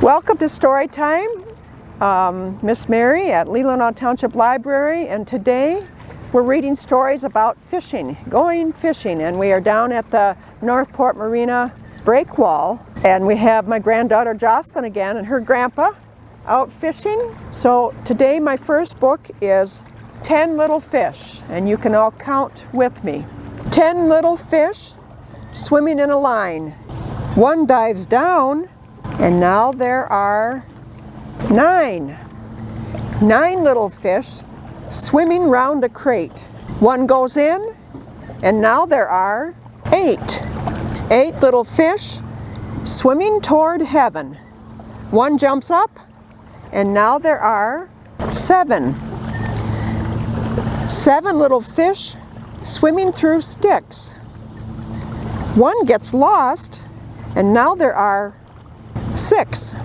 Welcome to Story Time. Miss Mary at Leelanau Township Library, and today we're reading stories about fishing, going fishing, and we are down at the Northport Marina break wall, and we have my granddaughter Jocelyn again and her grandpa out fishing. So today my first book is 10 Little Fish, and you can all count with me. 10 little fish swimming in a line. One dives down, and now there are 9 little fish swimming round a crate. One goes in, and now there are 8 little fish swimming toward heaven. One jumps up, and now there are 7 little fish swimming through sticks. One gets lost, and now there are 6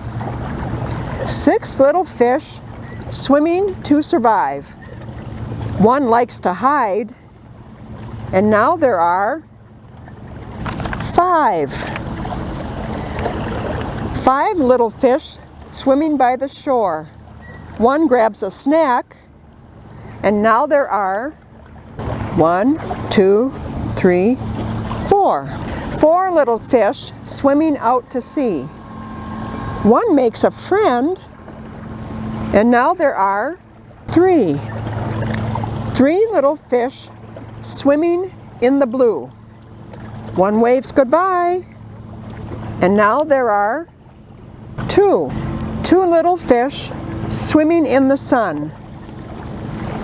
little fish swimming to survive. One likes to hide, and now there are 5 little fish swimming by the shore. One grabs a snack, and now there are 1, 2, 3, 4 little fish swimming out to sea. One makes a friend, and now there are 3 little fish swimming in the blue. One waves goodbye, and now there are 2 little fish swimming in the sun.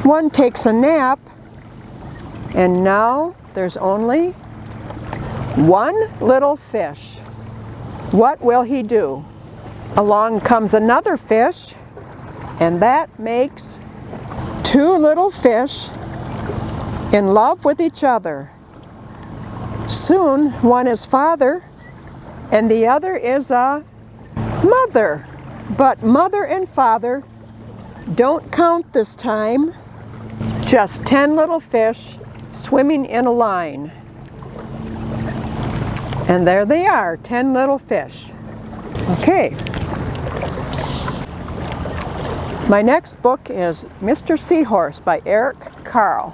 One takes a nap, and now there's only 1 little fish. What will he do? Along comes another fish, and that makes 2 little fish in love with each other. Soon one is father, and the other is a mother. But mother and father don't count this time. Just 10 little fish swimming in a line. And there they are, 10 little fish. Okay. My next book is Mr. Seahorse by Eric Carle.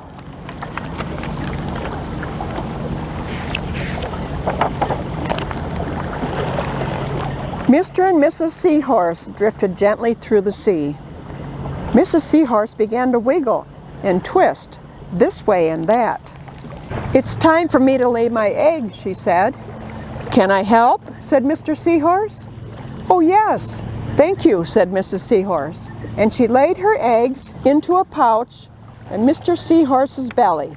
Mr. and Mrs. Seahorse drifted gently through the sea. Mrs. Seahorse began to wiggle and twist this way and that. "It's time for me to lay my eggs," she said. "Can I help?" said Mr. Seahorse. "Oh yes, thank you," said Mrs. Seahorse, and she laid her eggs into a pouch in Mr. Seahorse's belly.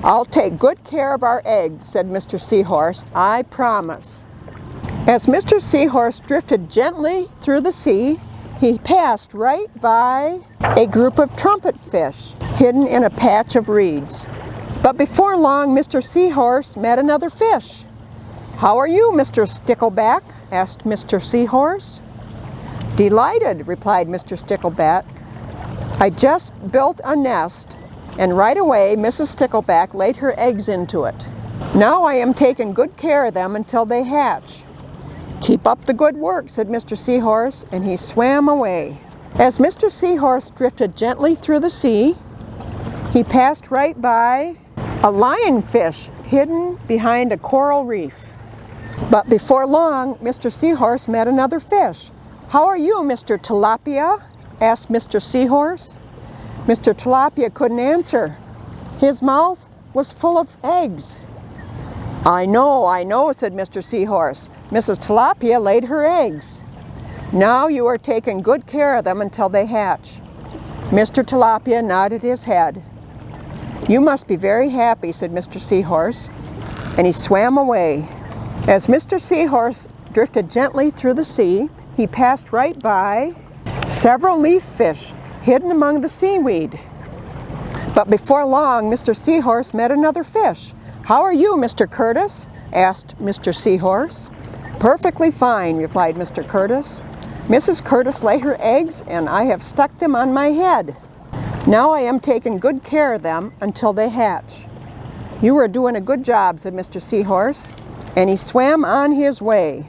"I'll take good care of our eggs," said Mr. Seahorse, "I promise." As Mr. Seahorse drifted gently through the sea, he passed right by a group of trumpet fish hidden in a patch of reeds. But before long, Mr. Seahorse met another fish. "How are you, Mr. Stickleback?" asked Mr. Seahorse. "Delighted," replied Mr. Stickleback. "I just built a nest, and right away Mrs. Stickleback laid her eggs into it. Now I am taking good care of them until they hatch." "Keep up the good work," said Mr. Seahorse, and he swam away. As Mr. Seahorse drifted gently through the sea, he passed right by a lionfish hidden behind a coral reef. But before long, Mr. Seahorse met another fish. "How are you, Mr. Tilapia?" asked Mr. Seahorse. Mr. Tilapia couldn't answer. His mouth was full of eggs. I know," said Mr. Seahorse. "Mrs. Tilapia laid her eggs. Now you are taking good care of them until they hatch." Mr. Tilapia nodded his head. "You must be very happy," said Mr. Seahorse, and he swam away. As Mr. Seahorse drifted gently through the sea, he passed right by several leaf fish hidden among the seaweed. But before long, Mr. Seahorse met another fish. "How are you, Mr. Curtis?" asked Mr. Seahorse. "Perfectly fine," replied Mr. Curtis. "Mrs. Curtis laid her eggs, and I have stuck them on my head. Now I am taking good care of them until they hatch." "You are doing a good job," said Mr. Seahorse, and he swam on his way.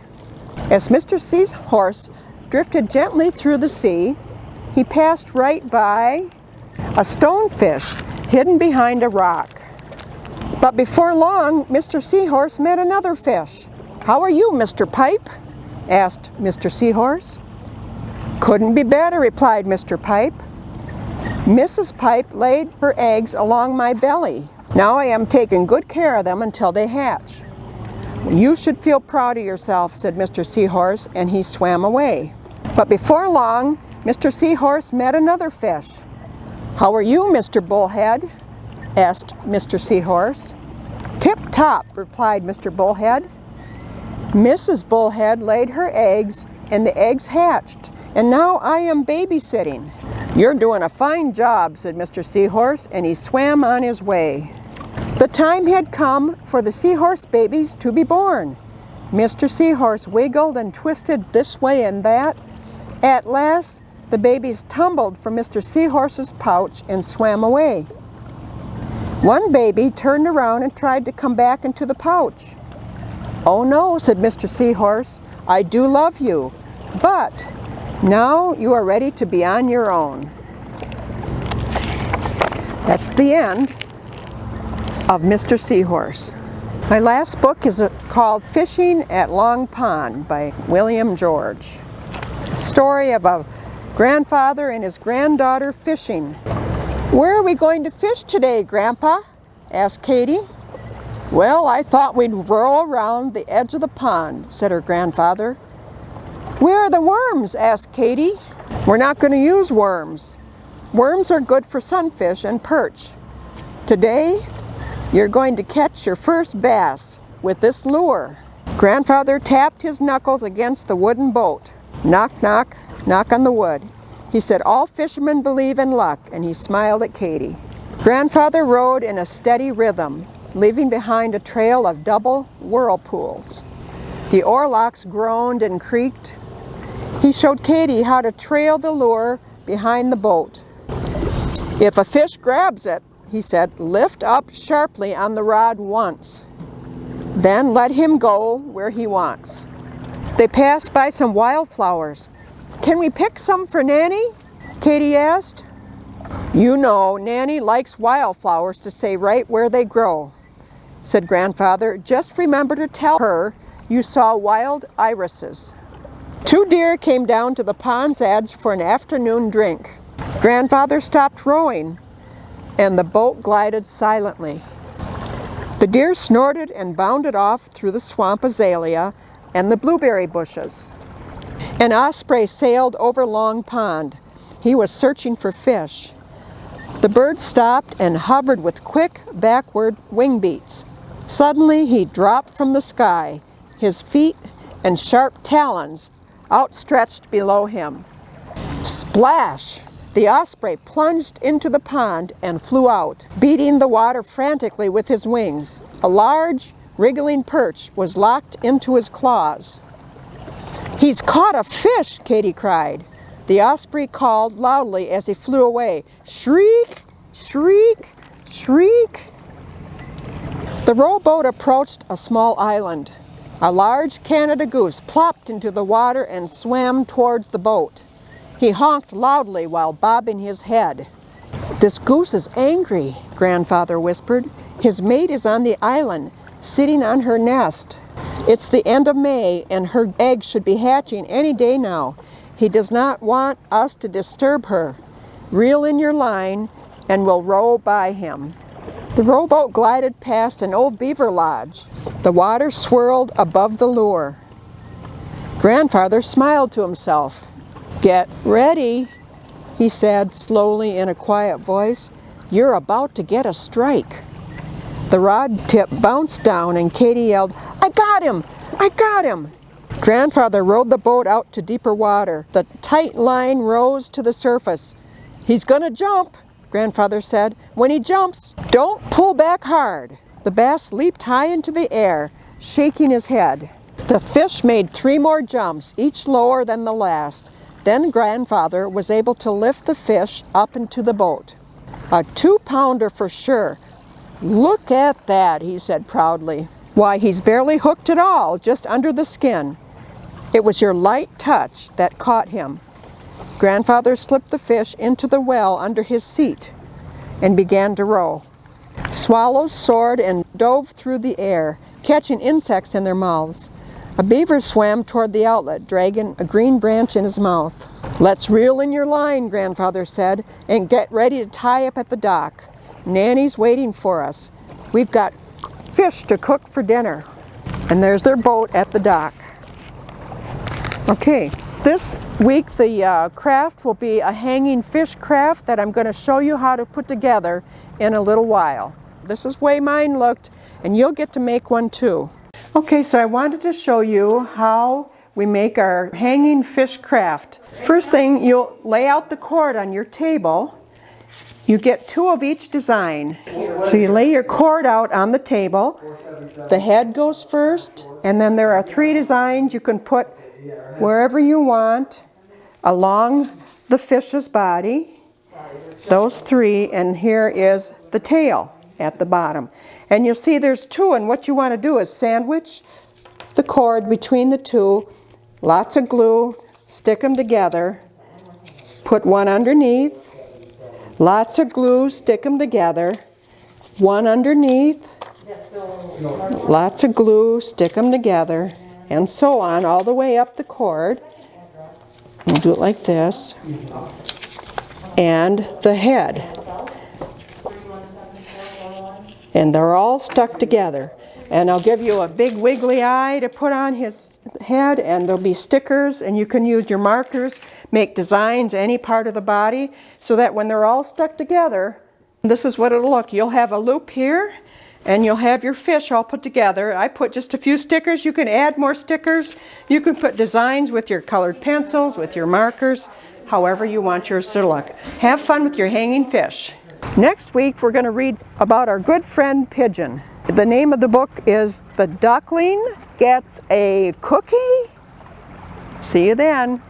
As Mr. Seahorse drifted gently through the sea, he passed right by a stonefish hidden behind a rock. But before long, Mr. Seahorse met another fish. "How are you, Mr. Pipe?" asked Mr. Seahorse. "Couldn't be better," replied Mr. Pipe. "Mrs. Pipe laid her eggs along my belly. Now I am taking good care of them until they hatch." "You should feel proud of yourself," said Mr. Seahorse, and he swam away. But before long, Mr. Seahorse met another fish. "How are you, Mr. Bullhead?" asked Mr. Seahorse. "Tip-top," replied Mr. Bullhead. "Mrs. Bullhead laid her eggs, and the eggs hatched, and now I am babysitting." "You're doing a fine job," said Mr. Seahorse, and he swam on his way. The time had come for the seahorse babies to be born. Mr. Seahorse wiggled and twisted this way and that. At last, the babies tumbled from Mr. Seahorse's pouch and swam away. One baby turned around and tried to come back into the pouch. "Oh no," said Mr. Seahorse, "I do love you, but now you are ready to be on your own." That's the end of Mr. Seahorse. My last book is called Fishing at Long Pond by William George. A story of a grandfather and his granddaughter fishing. "Where are we going to fish today, Grandpa?" asked Katie. "Well, I thought we'd row around the edge of the pond," said her grandfather. "Where are the worms?" asked Katie. "We're not going to use worms. Worms are good for sunfish and perch. Today, you're going to catch your first bass with this lure." Grandfather tapped his knuckles against the wooden boat. Knock, knock, knock on the wood. He said, "All fishermen believe in luck," and he smiled at Katie. Grandfather rowed in a steady rhythm, leaving behind a trail of double whirlpools. The oarlocks groaned and creaked. He showed Katie how to trail the lure behind the boat. "If a fish grabs it," he said, "lift up sharply on the rod once. Then let him go where he wants." They passed by some wildflowers. "Can we pick some for Nanny?" Katie asked. "You know, Nanny likes wildflowers to stay right where they grow," said Grandfather. "Just remember to tell her you saw wild irises." Two deer came down to the pond's edge for an afternoon drink. Grandfather stopped rowing, and the boat glided silently. The deer snorted and bounded off through the swamp azalea and the blueberry bushes. An osprey sailed over Long Pond. He was searching for fish. The bird stopped and hovered with quick backward wing beats. Suddenly he dropped from the sky, his feet and sharp talons outstretched below him. Splash! The osprey plunged into the pond and flew out, beating the water frantically with his wings. A large, wriggling perch was locked into his claws. "He's caught a fish!" Katie cried. The osprey called loudly as he flew away. "Shriek! Shriek! Shriek!" The rowboat approached a small island. A large Canada goose plopped into the water and swam towards the boat. He honked loudly while bobbing his head. "This goose is angry," Grandfather whispered. "His mate is on the island, sitting on her nest. It's the end of May, and her eggs should be hatching any day now. He does not want us to disturb her. Reel in your line, and we'll row by him." The rowboat glided past an old beaver lodge. The water swirled above the lure. Grandfather smiled to himself. "Get ready," he said slowly in a quiet voice. "You're about to get a strike." The rod tip bounced down and Katie yelled, "I got him! I got him!" Grandfather rowed the boat out to deeper water. The tight line rose to the surface. "He's gonna jump," Grandfather said. "When he jumps, don't pull back hard." The bass leaped high into the air, shaking his head. The fish made 3 more jumps, each lower than the last. Then Grandfather was able to lift the fish up into the boat. "A 2-pounder for sure. Look at that," he said proudly. "Why, he's barely hooked at all, just under the skin. It was your light touch that caught him. Grandfather slipped the fish into the well under his seat and began to row. Swallows soared and dove through the air, catching insects in their mouths. A beaver swam toward the outlet, dragging a green branch in his mouth. "Let's reel in your line," Grandfather said, "and get ready to tie up at the dock. Nanny's waiting for us. We've got fish to cook for dinner." And there's their boat at the dock. Okay, this week the craft will be a hanging fish craft that I'm going to show you how to put together in a little while. This is the way mine looked, and you'll get to make one too. Okay, so I wanted to show you how we make our hanging fish craft. First thing, you'll lay out the cord on your table. You get 2 of each design. So you lay your cord out on the table. The head goes first, and then there are 3 designs you can put wherever you want along the fish's body. Those 3, and here is the tail at the bottom. And you'll see there's 2, and what you want to do is sandwich the cord between the 2, lots of glue, stick them together, put one underneath, lots of glue, stick them together, one underneath, lots of glue, stick them together, and so on all the way up the cord. We'll do it like this. And the head. And they're all stuck together. And I'll give you a big wiggly eye to put on his head, and there'll be stickers, and you can use your markers, make designs any part of the body, so that when they're all stuck together, this is what it'll look. You'll have a loop here, and you'll have your fish all put together. I put just a few stickers. You can add more stickers. You can put designs with your colored pencils, with your markers, however you want yours to look. Have fun with your hanging fish. Next week, we're going to read about our good friend Pigeon. The name of the book is The Duckling Gets a Cookie. See you then.